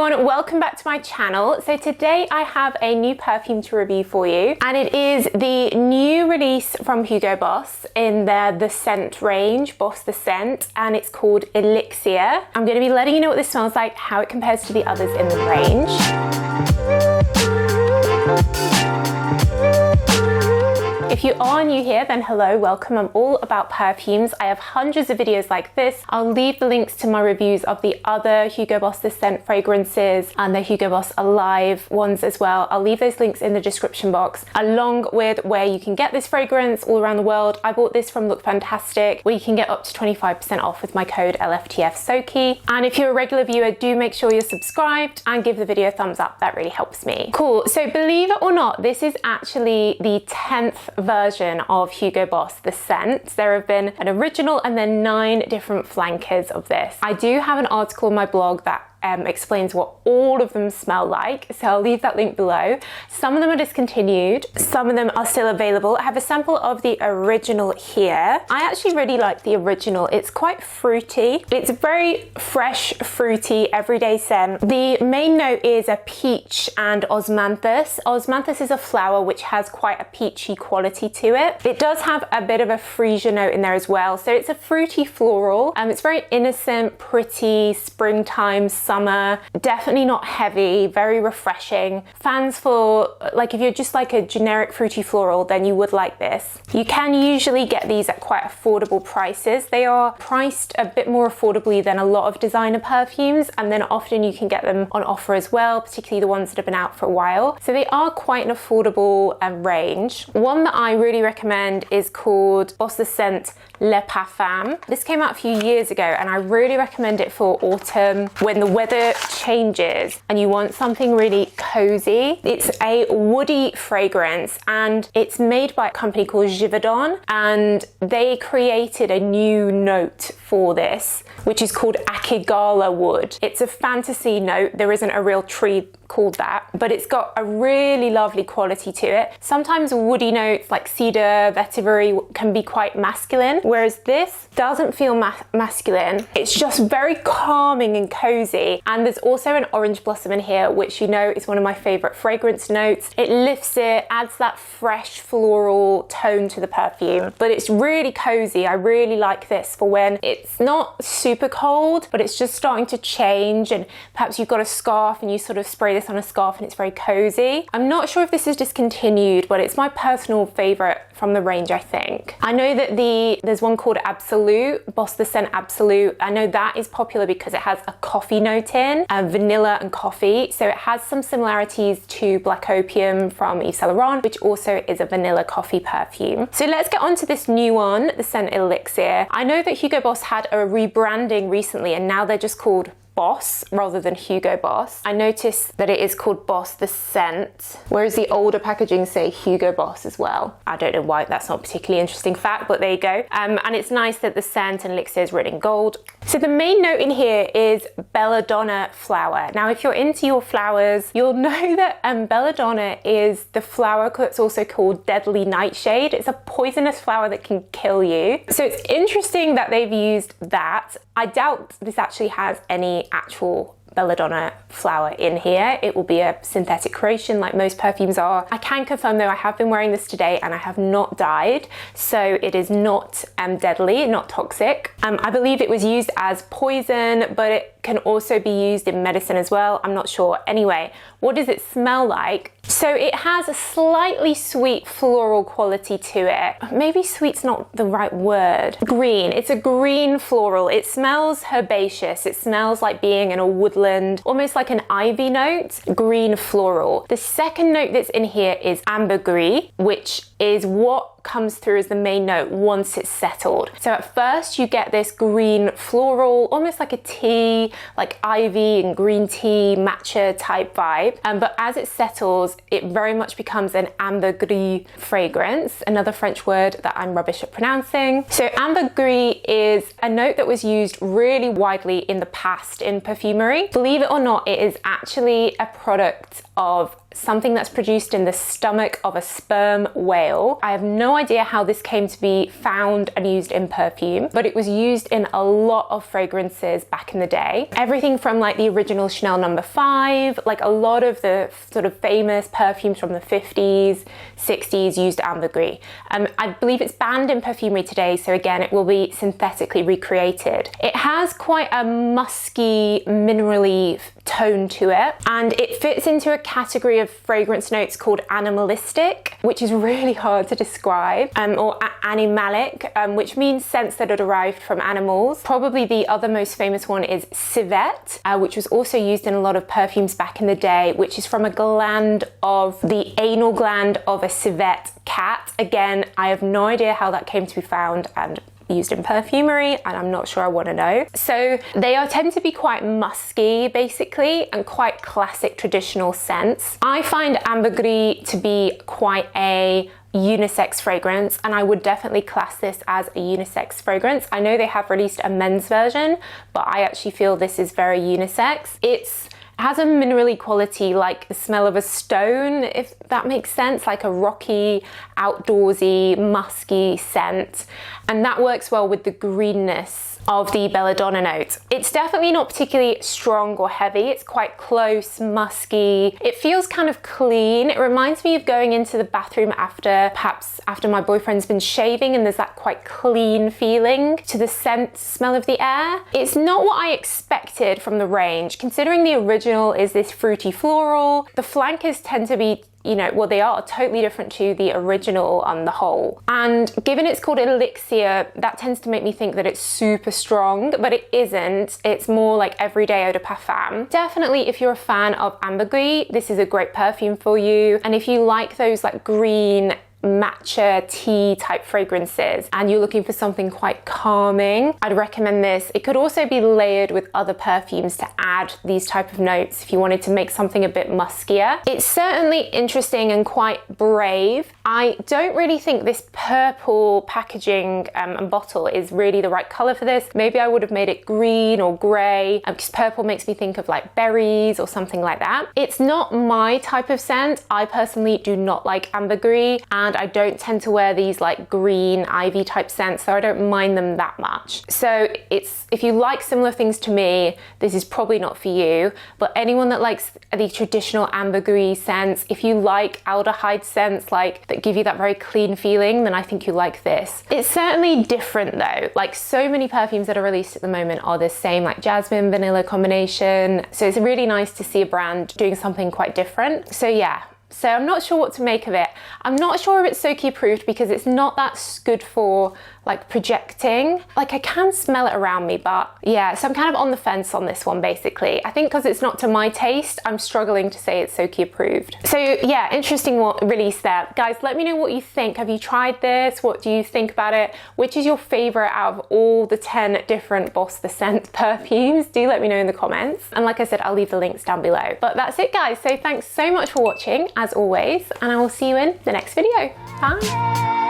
everyone, welcome back to my channel. So today I have a new perfume to review for you, and it is the new release from Hugo Boss in their The Scent range, Boss The Scent, and it's called Elixir. I'm going to be letting you know what this smells like, how it compares to the others in the range. If you are new here, then hello, welcome. I'm all about perfumes. I have hundreds of videos like this. I'll leave the links to my reviews of the other Hugo Boss The Scent fragrances and the Hugo Boss Alive ones as well. I'll leave those links in the description box, along with where you can get this fragrance all around the world. I bought this from Look Fantastic, where you can get up to 25% off with my code LFTF Soki. And if you're a regular viewer, do make sure you're subscribed and give the video a thumbs up. That really helps me. Cool. So believe it or not, this is actually the 10th version of Hugo Boss The Scent. There have been an original and then 9 different flankers of this. I do have an article on my blog that explains what all of them smell like, so I'll leave that link below. Some of them are discontinued, some of them are still available. I have a sample of the original here. I actually really like the original. It's quite fruity. It's a very fresh, fruity, everyday scent. The main note is a peach and osmanthus. Osmanthus is a flower which has quite a peachy quality to it. It does have a bit of a freesia note in there as well, so it's a fruity floral. It's very innocent, pretty, springtime, summer, definitely not heavy, very refreshing. Fans for, like, if you're just like a generic fruity floral, then you would like this. You can usually get these at quite affordable prices. They are priced a bit more affordably than a lot of designer perfumes, and then often you can get them on offer as well, particularly the ones that have been out for a while. So they are quite an affordable range. One that I really recommend is called Boss The Scent Le Parfum. This came out a few years ago, and I really recommend it for autumn when the weather changes and you want something really cozy. It's a woody fragrance, and it's made by a company called Givaudan, and they created a new note for this, which is called Akigala wood. It's a fantasy note. There isn't a real tree called that, but it's got a really lovely quality to it. Sometimes woody notes like cedar, vetiver can be quite masculine, whereas this doesn't feel masculine. It's just very calming and cozy. And there's also an orange blossom in here, which you know is one of my favorite fragrance notes. It lifts it, adds that fresh floral tone to the perfume, but it's really cozy. I really like this for when it's not super cold, but it's just starting to change, and perhaps you've got a scarf and you sort of spray this on a scarf and it's very cozy. I'm not sure if this is discontinued, but it's my personal favorite from the range, I think. I know that there's one called Absolute, Boss The Scent Absolute. I know that is popular because it has a coffee note in, vanilla and coffee. So it has some similarities to Black Opium from Yves Saint Laurent, which also is a vanilla coffee perfume. So let's get on to this new one, the scent Elixir. I know that Hugo Boss had a rebranding recently, and now they're just called Boss rather than Hugo Boss. I noticed that it is called Boss The Scent, whereas the older packaging say Hugo Boss as well. I don't know why, that's not a particularly interesting fact, but there you go. And it's nice that the scent and Elixir is written in gold. So the main note in here is belladonna flower. Now, if you're into your flowers, you'll know that belladonna is the flower that's also called deadly nightshade. It's a poisonous flower that can kill you. So it's interesting that they've used that. I doubt this actually has any actual belladonna flower in here. It will be a synthetic creation like most perfumes are. I can confirm though, I have been wearing this today and I have not died, so it is not deadly, not toxic. I believe it was used as poison, but it can also be used in medicine as well. I'm not sure. Anyway, what does it smell like? So it has a slightly sweet floral quality to it. Maybe sweet's not the right word. Green. It's a green floral. It smells herbaceous. It smells like being in a woodland, almost like an ivy note. Green floral. The second note that's in here is ambergris, which is what comes through as the main note once it's settled. So at first you get this green floral, almost like a tea, like ivy and green tea, matcha type vibe. But as it settles, it very much becomes an ambergris fragrance, another French word that I'm rubbish at pronouncing. So ambergris is a note that was used really widely in the past in perfumery. Believe it or not, it is actually a product of something that's produced in the stomach of a sperm whale. I have no idea how this came to be found and used in perfume, but it was used in a lot of fragrances back in the day. Everything from like the original Chanel No. 5, like a lot of the sort of famous perfumes from the 50s, 60s used ambergris. I believe it's banned in perfumery today, so again, it will be synthetically recreated. It has quite a musky, minerally tone to it, and it fits into a category of fragrance notes called animalistic, which is really hard to describe, or animalic, which means scents that are derived from animals. Probably the other most famous one is civet, which was also used in a lot of perfumes back in the day, which is from a gland of the anal gland of a civet cat. Again, I have no idea how that came to be found and used in perfumery, and I'm not sure I want to know. So they tend to be quite musky basically, and quite classic traditional scents. I find ambergris to be quite a unisex fragrance, and I would definitely class this as a unisex fragrance. I know they have released a men's version, but I actually feel this is very unisex. It has a minerally quality, like the smell of a stone, if that makes sense, like a rocky, outdoorsy, musky scent. And that works well with the greenness of the belladonna note. It's definitely not particularly strong or heavy. It's quite close, musky. It feels kind of clean. It reminds me of going into the bathroom perhaps after my boyfriend's been shaving, and there's that quite clean feeling to the smell of the air. It's not what I expected from the range, considering the original is this fruity floral. The flankers tend to be, well, they are totally different to the original on the whole. And given it's called Elixir, that tends to make me think that it's super strong, but it isn't. It's more like everyday eau de parfum. Definitely, if you're a fan of ambergris, this is a great perfume for you. And if you like those like green, matcha tea type fragrances and you're looking for something quite calming, I'd recommend this. It could also be layered with other perfumes to add these type of notes if you wanted to make something a bit muskier. It's certainly interesting and quite brave. I don't really think this purple packaging and bottle is really the right color for this. Maybe I would have made it green or gray, because purple makes me think of like berries or something like that. It's not my type of scent. I personally do not like ambergris, and I don't tend to wear these like green ivy type scents, so I don't mind them that much. So if you like similar things to me, this is probably not for you. But anyone that likes the traditional ambergris scents, if you like aldehyde scents like that give you that very clean feeling, then I think you like this. It's certainly different though. Like so many perfumes that are released at the moment are the same, like jasmine vanilla combination. So it's really nice to see a brand doing something quite different. So yeah. So I'm not sure what to make of it. I'm not sure if it's Soki approved because it's not that good for like projecting. Like I can smell it around me, but yeah, so I'm kind of on the fence on this one basically. I think because it's not to my taste, I'm struggling to say it's Soki approved. So yeah, interesting release there. Guys, let me know what you think. Have you tried this? What do you think about it? Which is your favorite out of all the 10 different Boss the Scent perfumes? Do let me know in the comments. And like I said, I'll leave the links down below. But that's it guys. So thanks so much for watching as always, and I will see you in the next video. Bye.